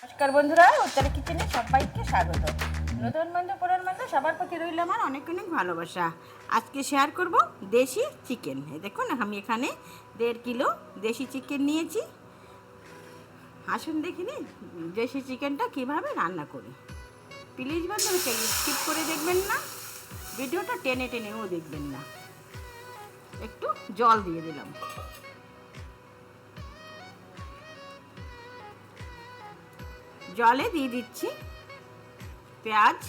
নমস্কার বন্ধুরা, উত্তরা কিচেনে সবাইকে স্বাগত। নতুন বন্ধু পুরান বন্ধু সবার প্রতি রইল আমার অনেক অনেক ভালোবাসা। আজকে শেয়ার করব দেশি চিকেন। দেখুন আমি এখানে 1.5 কিলো দেশি চিকেন নিয়েছি। আসুন দেখিনি দেশি চিকেনটা কিভাবে রান্না করি। প্লিজ বন্ধুকে স্কিপ করে দেখবেন না, ভিডিওটা টেনে টেনেও দেখবেন না। একটু জল দিয়ে দিলাম। জলে দিয়ে দিচ্ছি পেঁয়াজ,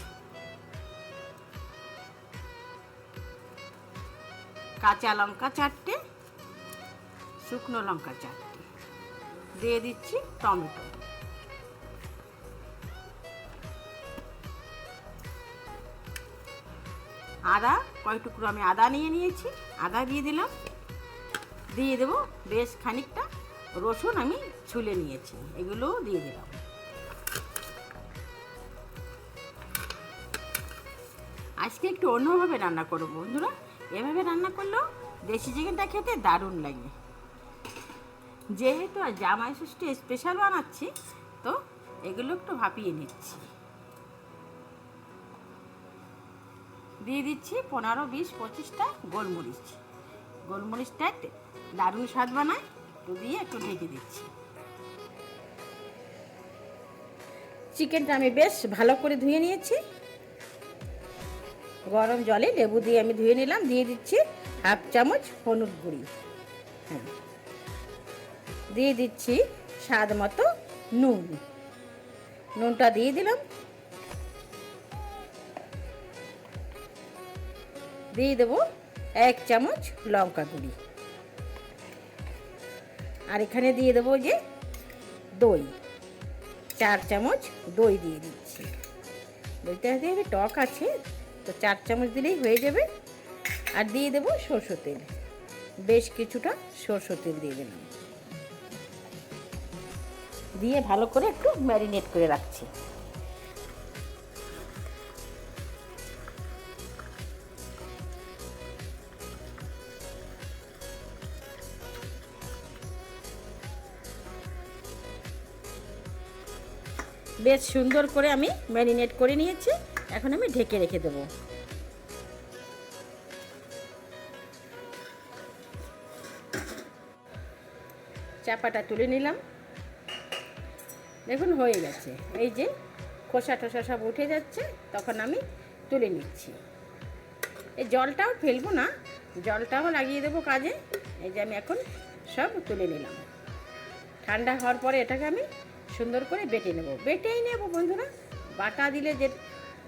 কাঁচা লঙ্কা 4টে, শুকনো লঙ্কা 4টে, দিয়ে দিচ্ছি টমেটো, আদা কয় টুকরো আমি আদা নিয়েছি, আদা দিয়ে দিলাম। দিয়ে দেবো বেশ খানিকটা রসুন আমি ছুলে নিয়েছি, এগুলোও দিয়ে দিলাম। আজকে একটু অন্যভাবে রান্না করবো বন্ধুরা। এভাবে রান্না করলেও দেশি চিকেনটা খেতে দারুণ লাগে। যেহেতু আর জামাই ষষ্ঠী স্পেশাল বানাচ্ছি, তো এগুলো একটু ভাপিয়ে নিচ্ছি। দিয়ে দিচ্ছি 15, 20, 25টা গোলমরিচ। গোলমরিচটা দারুণ স্বাদ বানায়, তো দিয়ে একটু ঢেকে দিচ্ছি। চিকেনটা আমি বেশ ভালো করে ধুয়ে নিয়েছি। গরম জলে লেবু দিয়ে আমি ধুয়ে নিলাম। দিয়ে দিচ্ছি 1/2 চামচ হলুদ গুঁড়ি, দিয়ে দিচ্ছি স্বাদ মতো নুন। নুনটা দিয়ে দিলাম। দিয়ে দেবো 1 চামচ লঙ্কা গুঁড়ি। আর এখানে দিয়ে দেবো যে দই, 4 চামচ দই দিয়ে দিচ্ছি। দইটা দিয়ে টক আছে, তো 4 চামচ দিলেই হয়ে যাবে। আর দিয়ে দেবো সরষের তেল, বেশ কিছুটা সরষের তেল দিয়ে দিলাম। দিয়ে ভালো করে একটু ম্যারিনেট করে রাখছি। বেশ সুন্দর করে আমি ম্যারিনেট করে নিয়েছি। এখন আমি ঢেকে রেখে দেবো। চাপাটা তুলে নিলাম। দেখুন হয়ে গেছে। এই যে খোসা টোসা সব উঠে যাচ্ছে, তখন আমি তুলে নিচ্ছি। এই জলটাও ফেলবো না, জলটাও লাগিয়ে দেবো কাজে। এই যে আমি এখন সব তুলে নিলাম। ঠান্ডা হওয়ার পরে এটাকে আমি সুন্দর করে বেটে নেব। বেটেই নেব বন্ধুরা। বাটা দিলে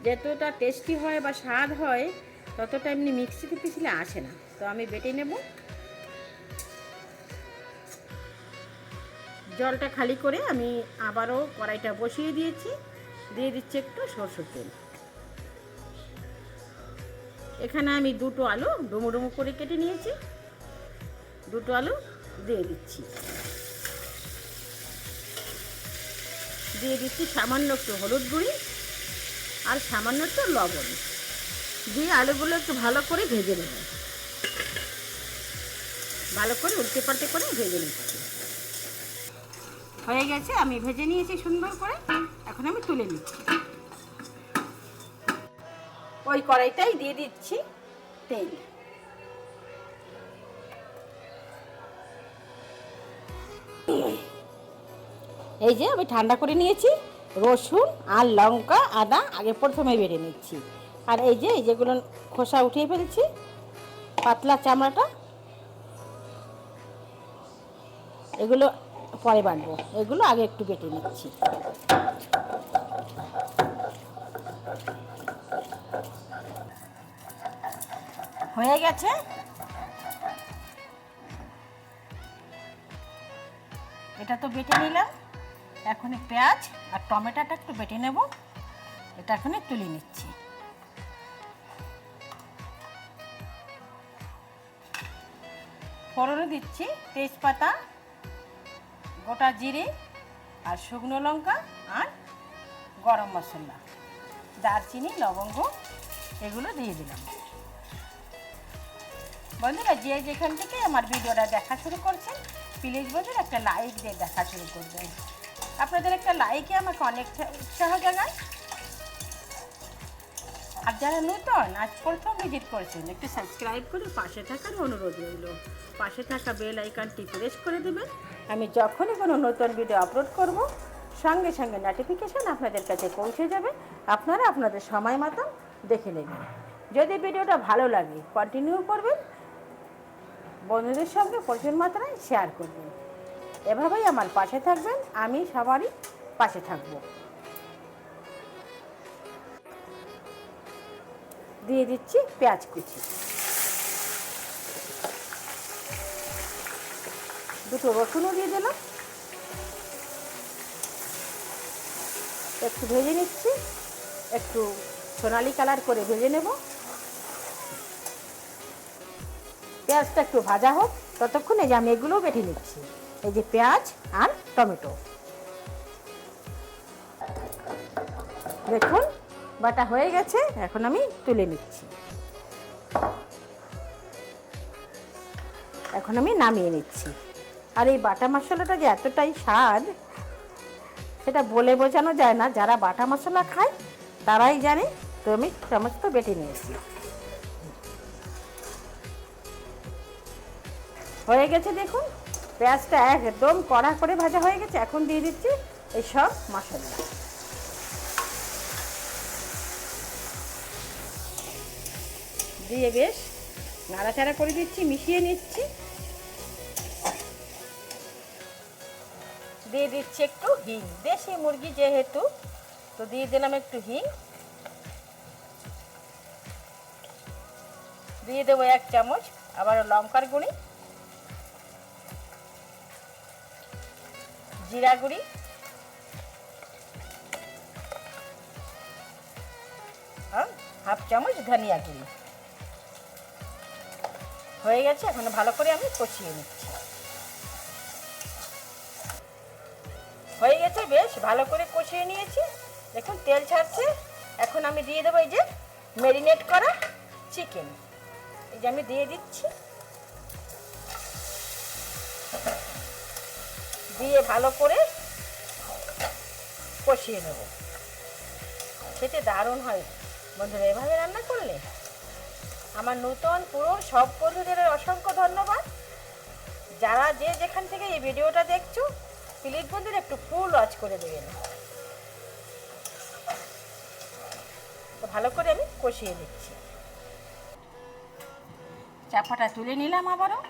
যতটা টেস্টি হয় বা স্বাদ হয়, ততটা এমনি মিক্সিতে পিছলে আসে না। তো আমি বেটে নেব। জলটা খালি করে আমি আবারও কড়াইটা বসিয়ে দিয়েছি। দিয়ে দিচ্ছি একটু সরষের তেল। এখানে আমি 2টো আলু ডুমো ডুমো করে কেটে নিয়েছি। 2টো আলু দিয়ে দিচ্ছি। দিয়ে দিচ্ছি সামান্য একটু হলুদ গুঁড়ি আর সামান্য একটু লবণ। দিয়ে আলুগুলো একটু ভালো করে ভেজে নেব। ভালো করে উল্টে পাল্টে করে ভেজে নিচ্ছি। হয়ে গেছে, আমি ভেজে নিয়েছি সুন্দর করে। এখন আমি তুলে নিচ্ছি। ওই কড়াইটাই দিয়ে দিচ্ছি তেল। এই যে আমি ঠান্ডা করে নিয়েছি রসুন আর লঙ্কা আদা, আগে প্রথমে বেটে নিচ্ছি। আর এই যে যেগুলো খোসা উঠিয়ে ফেলছি, পাতলা চামড়াটা, এগুলো পরে বাটবো। এগুলো আগে একটু বেটে নিচ্ছি। হয়ে গেছে। এটা তো বেটে নিলাম। এখন পেঁয়াজ আর টমেটোটা একটু বেটে নেব। এটা এখন তুলে নিচ্ছি। ফোড়নে দিচ্ছি তেজপাতা, গোটা জিরে আর শুকনো লঙ্কা আর গরম মশলা, দারচিনি, লবঙ্গ, এগুলো দিয়ে দিলাম। বন্ধুরা, যে যেখান থেকে আমার ভিডিওটা দেখা শুরু করছেন, প্লিজ বন্ধুরা একটা লাইক দিয়ে দেখা শুরু করবেন। আপনাদের একটা লাইকে আমাকে অনেক উৎসাহ জানায়। আর যারা নতুন আজ প্রথম ভিজিট করছেন, একটু সাবস্ক্রাইব করে পাশে থাকার অনুরোধ রইল। পাশে থাকা বেল আইকনটি প্রেস করে দেবেন। আমি যখনই কোনো নতুন ভিডিও আপলোড করব, সঙ্গে সঙ্গে নোটিফিকেশান আপনাদের কাছে পৌঁছে যাবে। আপনারা আপনাদের সময় মতো দেখে নেবেন। যদি ভিডিওটা ভালো লাগে কন্টিনিউ করবেন, বন্ধুদের সঙ্গে প্রচুর মাত্রায় শেয়ার করবেন। এভাবেই আমার পাশে থাকবেন, আমি সবারই পাশে থাকব। দিয়ে দিচ্ছি পেঁয়াজ কুচি, দুটো রসুনও দিয়ে দিলাম, একটু ভেজে নিচ্ছি, একটু সোনালি কালার করে ভেজে নেব। পেঁয়াজটা একটু ভাজা হোক ততক্ষণে যে আমি এগুলো বেটে নিচ্ছি। এই যে পেঁয়াজ আর টমেটো, দেখুন বাটা হয়ে গেছে, এখন আমি তুলে নিচ্ছি। এখন আমি নামিয়ে নিচ্ছি। আর এই বাটা মশলাটা যে এতটাই স্বাদ সেটা বলে বোঝানো যায় না। যারা বাটা মশলা খায় তারাই জানে। তো আমি সমস্ত বেটে নিয়েছি। হয়ে গেছে দেখুন, পেঁয়াজটা একদম কড়া করে ভাজা হয়ে গেছে। এখন দিয়ে দিচ্ছি এই সব মশলা। দিয়ে বেশ নাড়াচাড়া করে দিচ্ছি, মিশিয়ে নিচ্ছি। দিয়ে দিচ্ছি একটু হিং, দেশি মুরগি যেহেতু তো দিয়ে দিলাম একটু হিং। দিয়ে দেবো 1 চামচ আবার লঙ্কার গুঁড়ি, জিরা গুঁড়ি, আর 1/2 চামচ ধনিয়া গুঁড়ি। হয়ে গেছে, এখন ভালো করে আমি কষিয়ে নিচ্ছি। হয়ে গেছে, বেশ ভালো করে কষিয়ে নিয়েছি। দেখুন তেল ছাড়ছে। এখন আমি দিয়ে দেবো এই যে ম্যারিনেট করা চিকেন। এই যে আমি দিয়ে দিচ্ছি, দিয়ে ভালো করে কষিয়ে নেব। খেতে দারুণ হয় বন্ধুরা এভাবে রান্না করলে। আমার নতুন পুরো সব বন্ধুদের অসংখ্য ধন্যবাদ। যারা যে যেখান থেকে এই ভিডিওটা দেখছো, প্লিজ বন্ধুরা একটু ফুল ওয়াচ করে দেবেন। তো ভালো করে আমি কষিয়ে দিচ্ছি। চাপাটা তুলে নিলাম, আবারও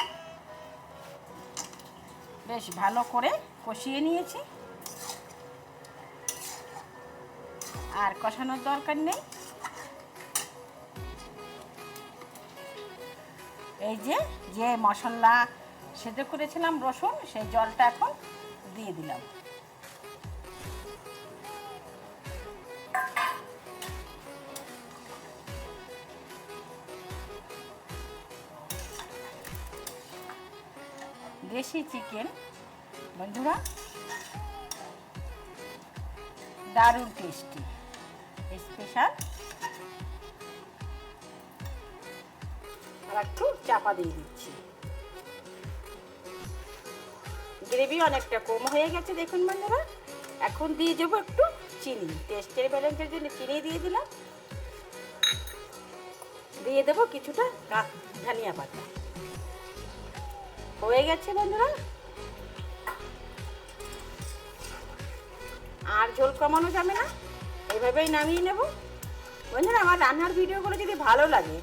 বেশ ভালো করে কষিয়ে নিয়েছি। আর কষানোর দরকার নেই। এই যে যে মশলা সেদ্ধ করেছিলাম রসুন, সেই জলটা এখন দিয়ে দিলাম। দেশি চিকেন বন্ধুরা দারুণ টেস্টি, স্পেশাল। আর একটু চাপা দিয়ে দিচ্ছি। গ্রেভি অনেকটা কম হয়ে গেছে দেখুন বন্ধুরা। এখন দিয়ে দেবো একটু চিনি, টেস্টের ব্যালেন্সের জন্য চিনি দিয়ে দিলাম। দিয়ে দেবো কিছুটা ধনিয়া পাতা। হয়ে গেছে বন্ধুরা। আর ঝোল কমানো যাবে না, এভাবেই নামিয়ে নেব। বন্ধুরা আমার রান্নার ভিডিওগুলো যদি ভালো লাগে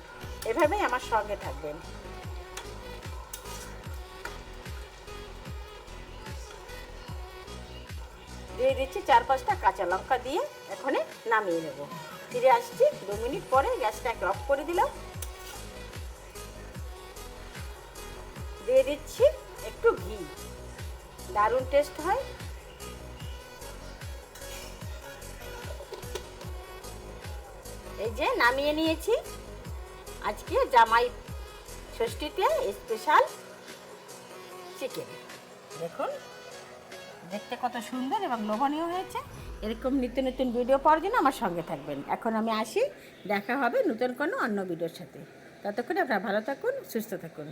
এভাবেই আমার সঙ্গে থাকবেন। দিয়ে দিচ্ছি 4-5টা কাঁচা লঙ্কা দিয়ে এখন নামিয়ে নেব। ফিরে আসছি 2 মিনিট পরে। গ্যাসটা অফ করে দিলাম। দিয়ে দিচ্ছি একটু ঘি, দারুণ টেস্ট হয়। এই যে নামিয়ে নিয়েছি। আজকে জামাই ষষ্ঠীতে স্পেশাল চিকেন। দেখুন দেখতে কত সুন্দর এবং লোভনীয় হয়েছে। এরকম নিত্য নতুন ভিডিও পাওয়ার জন্য আমার সঙ্গে থাকবেন। এখন আমি আসি, দেখা হবে নতুন কোনো অন্য ভিডিওর সাথে। ততক্ষণে আপনারা ভালো থাকুন, সুস্থ থাকুন।